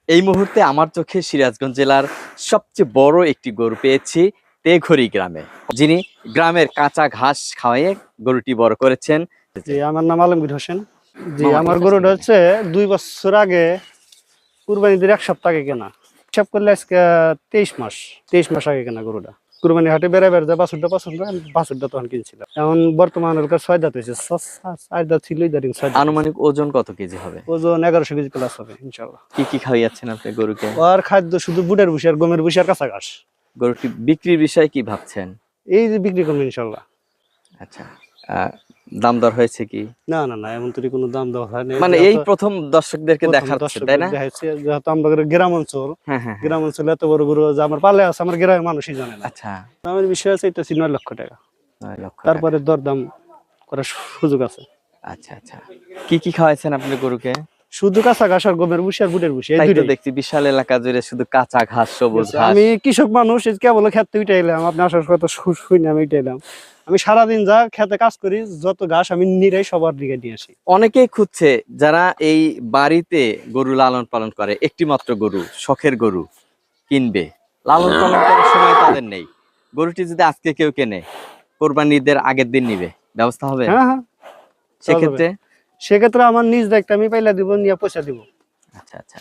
এই মুহূর্তে আমার চোখে সিরাজগঞ্জ জেলার সবচেয়ে বড় একটি গরু পেয়েছি তেঘরি গ্রামে, যিনি গ্রামের কাঁচা ঘাস খাওয়াইয়ে গরুটি বড় করেছেন। জি, আমার নাম আলমগীর হোসেন। জি, মামা, আমার ঠিক আছে। গরুটা হচ্ছে 2 বছর আগে কুরবানিদের 1 সপ্তাহ আগে কেনা। হিসাব করলে আজকে 23 মাস আগে কেনা গরুটা। কুরবানি হাটে বেড়াবার যা বাছুরটা পছন্দ, আমি বাছুরটা তখন কিনছিলাম। এখন বর্তমান ওর কাছে 6 দাঁত হয়েছে, 4 দাঁত ছিল, ইদারিং 6 দাঁত। আনুমানিক ওজন কত কেজি হবে? ওজন 1100 কেজি প্লাস হবে ইনশাল্লাহ। কি খাওয়াইয়াচ্ছেন আপনি গরুকে? আর খাদ্য শুধু বুটের ভুসি আর গমের ভুসি আর কাঁচা ঘাস। গরুটি বিক্রির বিষয়ে কি ভাবছেন? এই যে বিক্রি করবো ইনশাল্লাহ। আচ্ছা, দাম দর হয়েছে কি? না না না, এমন তৈরি কোনো দাম দেওয়া হয়নি। মানে এই প্রথম দর্শকদেরকে দেখাচ্ছে, তাই না? দেখাচ্ছে যেহেতু আমাদের গ্রাম অঞ্চল, হ্যাঁ হ্যাঁ। গ্রাম অঞ্চলে এত বড় গরু যে আমার পালে আছে, আমার গ্রামের মানুষই জানে না। আচ্ছা, আমার বিষয় আছে এটা 9 লক্ষ টাকা। 9 লক্ষ টাকা। তারপরে দরদাম করার সুযোগ আছে। আচ্ছা আচ্ছা, কি খাওয়াইছেন আপনি গরুকে? শুধু কাঁচা ঘাস আর গমের ভুসি আর বুটের ভুসি, এই তাই তো দুইটাই। দেখছি বিশাল এলাকা জুড়ে শুধু কাঁচা ঘাস, সবুজ ঘাস। আমি কৃষক মানুষ, এই কেবল খেতে উঠে এলাম, আপনি আসার কথা শুনে আমি উঠে এলাম। আমি সারাদিন যা খেতে কাজ করি, যত ঘাস আমি নিরাই সবার দিকে নিয়ে আসি। অনেকেই খুঁজছে যারা এই বাড়িতে গরু লালন পালন করে, একটি মাত্র গরু, শখের গরু কিনবে, লালন পালন করার সময় তাদের নেই। গরুটি যদি আজকে কেউ কেনে, কোরবানির ঈদের আগের দিন নিবে, ব্যবস্থা হবে? হ্যাঁ হ্যাঁ, সেক্ষেত্রে সেক্ষেত্রে আমার নিজ দায়িত্ব, আমি পাইলা দিব, নিয়ে পয়সা দিব। আচ্ছা আচ্ছা।